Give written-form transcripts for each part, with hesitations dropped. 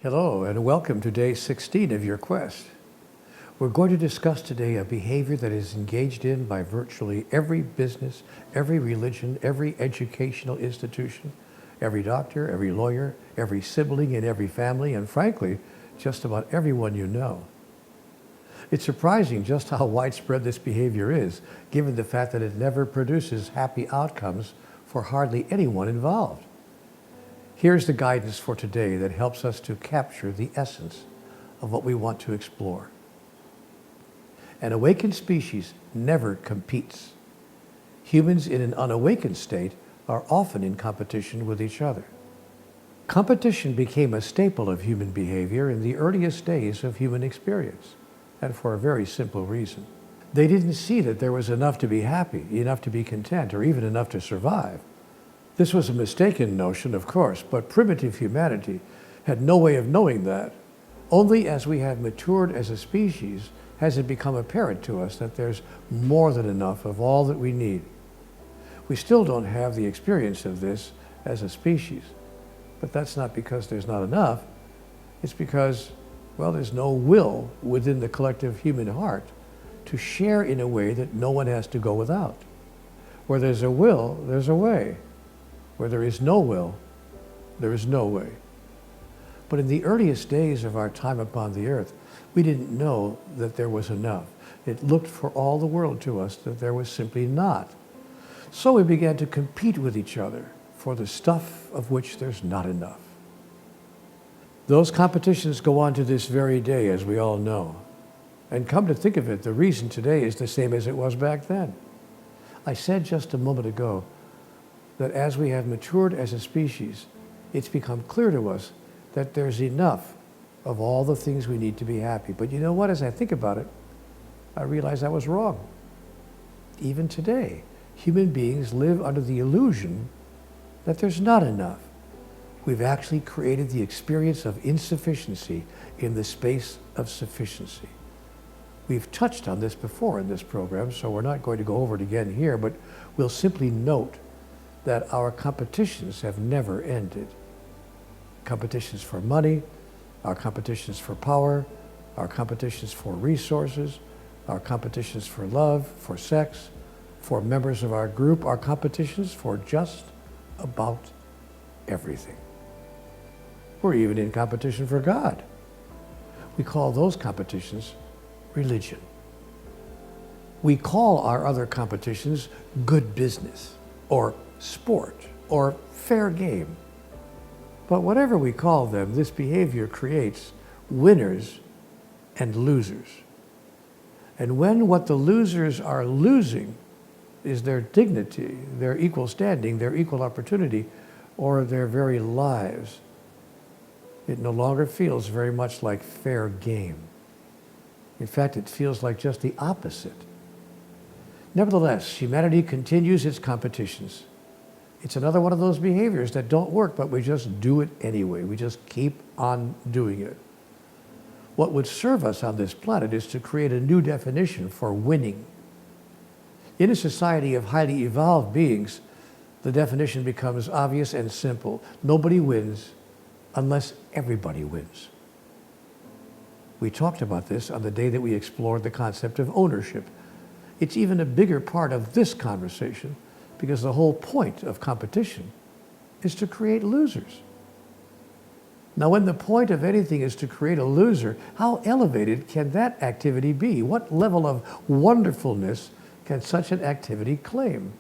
Hello and welcome to day 16 of your quest. We're going to discuss today a behavior that is engaged in by virtually every business, every religion, every educational institution, every doctor, every lawyer, every sibling in every family, and frankly, just about everyone you know. It's surprising just how widespread this behavior is, given the fact that it never produces happy outcomes for hardly anyone involved. Here's the guidance for today that helps us to capture the essence of what we want to explore. An awakened species never competes. Humans in an unawakened state are often in competition with each other. Competition became a staple of human behavior in the earliest days of human experience, and for a very simple reason. They didn't see that there was enough to be happy, enough to be content, or even enough to survive. This was a mistaken notion, of course, but primitive humanity had no way of knowing that. Only as we have matured as a species has it become apparent to us that there's more than enough of all that we need. We still don't have the experience of this as a species, but that's not because there's not enough. It's because, well, there's no will within the collective human heart to share in a way that no one has to go without. Where there's a will, there's a way. Where there is no will, there is no way. But in the earliest days of our time upon the earth, we didn't know that there was enough. It looked for all the world to us that there was simply not. So we began to compete with each other for the stuff of which there's not enough. Those competitions go on to this very day, as we all know. And come to think of it, the reason today is the same as it was back then. I said just a moment ago that as we have matured as a species, it's become clear to us that there's enough of all the things we need to be happy. But you know what? As I think about it, I realize I was wrong. Even today, human beings live under the illusion that there's not enough. We've actually created the experience of insufficiency in the space of sufficiency. We've touched on this before in this program, so we're not going to go over it again here, but we'll simply note that our competitions have never ended. Competitions for money, our competitions for power, our competitions for resources, our competitions for love, for sex, for members of our group, our competitions for just about everything. We're even in competition for God. We call those competitions religion. We call our other competitions good business, or sport, or fair game. But whatever we call them, this behavior creates winners and losers. And when what the losers are losing is their dignity, their equal standing, their equal opportunity, or their very lives, it no longer feels very much like fair game. In fact, it feels like just the opposite. Nevertheless, humanity continues its competitions. It's another one of those behaviors that don't work, but we just do it anyway. We just keep on doing it. What would serve us on this planet is to create a new definition for winning. In a society of highly evolved beings, the definition becomes obvious and simple. Nobody wins unless everybody wins. We talked about this on the day that we explored the concept of ownership. It's even a bigger part of this conversation, because the whole point of competition is to create losers. Now, when the point of anything is to create a loser, how elevated can that activity be? What level of wonderfulness can such an activity claim?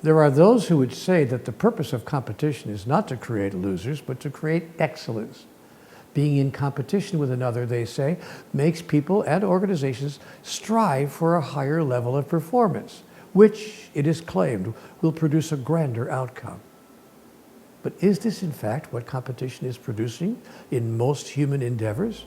There are those who would say that the purpose of competition is not to create losers, but to create excellence. Being in competition with another, they say, makes people and organizations strive for a higher level of performance, which, it is claimed, will produce a grander outcome. But is this in fact what competition is producing in most human endeavors?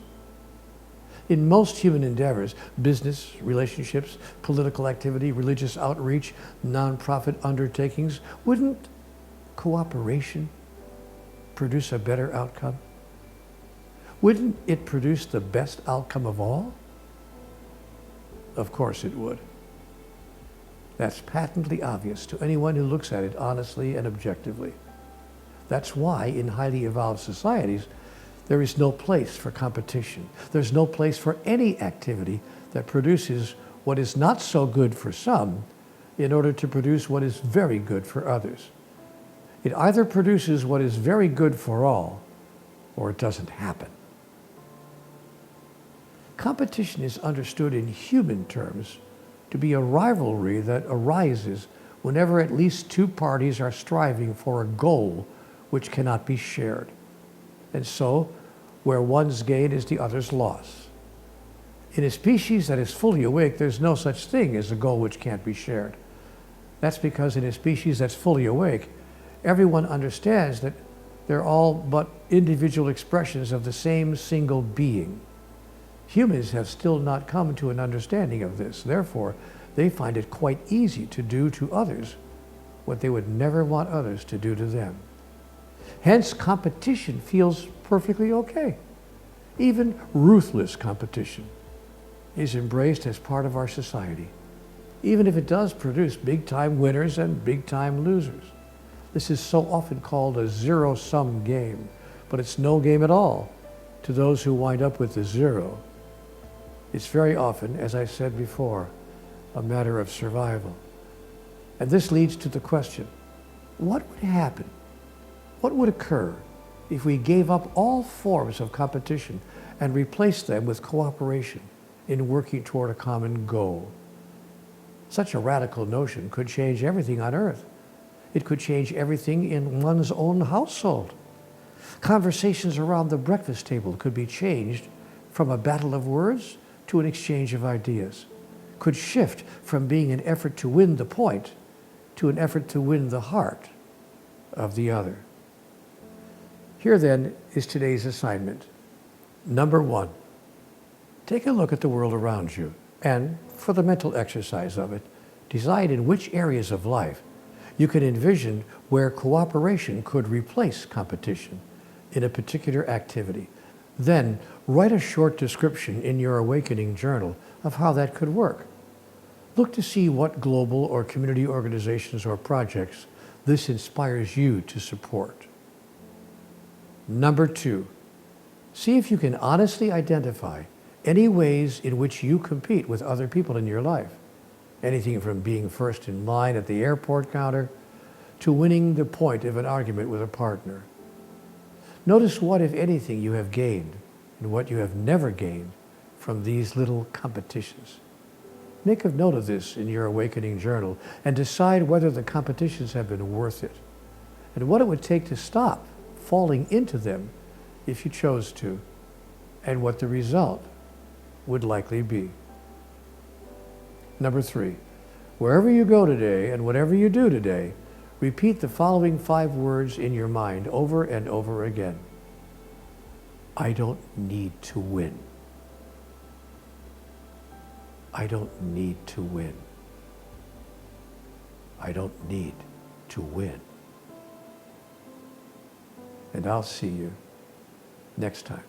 In most human endeavors, business, relationships, political activity, religious outreach, nonprofit undertakings, wouldn't cooperation produce a better outcome? Wouldn't it produce the best outcome of all? Of course it would. That's patently obvious to anyone who looks at it honestly and objectively. That's why in highly evolved societies, There is no place for competition. There's no place for any activity that produces what is not so good for some in order to produce what is very good for others. It either produces what is very good for all, or it doesn't happen. Competition is understood in human terms to be a rivalry that arises whenever at least two parties are striving for a goal which cannot be shared. And so, where one's gain is the other's loss. In a species that is fully awake, there's no such thing as a goal which can't be shared. That's because in a species that's fully awake, everyone understands that they're all but individual expressions of the same single being. Humans have still not come to an understanding of this. Therefore, they find it quite easy to do to others what they would never want others to do to them. Hence, competition feels perfectly okay. Even ruthless competition is embraced as part of our society, even if it does produce big-time winners and big-time losers. This is so often called a zero-sum game, but it's no game at all to those who wind up with the zero. It's very often, as I said before, a matter of survival. And this leads to the question, what would happen? What would occur if we gave up all forms of competition and replaced them with cooperation in working toward a common goal? Such a radical notion could change everything on earth. It could change everything in one's own household. Conversations around the breakfast table could be changed from a battle of words to an exchange of ideas, could shift from being an effort to win the point to an effort to win the heart of the other. Here then is today's assignment. Number 1, take a look at the world around you and, for the mental exercise of it, decide in which areas of life you can envision where cooperation could replace competition in a particular activity. Then write a short description in your awakening journal of how that could work. Look to see what global or community organizations or projects this inspires you to support. Number 2, see if you can honestly identify any ways in which you compete with other people in your life. Anything from being first in line at the airport counter to winning the point of an argument with a partner. Notice what, if anything, you have gained and what you have never gained from these little competitions. Make a note of this in your awakening journal and decide whether the competitions have been worth it and what it would take to stop falling into them if you chose to, and what the result would likely be. Number 3, wherever you go today and whatever you do today, repeat the following 5 words in your mind over and over again. I don't need to win. I don't need to win. I don't need to win. And I'll see you next time.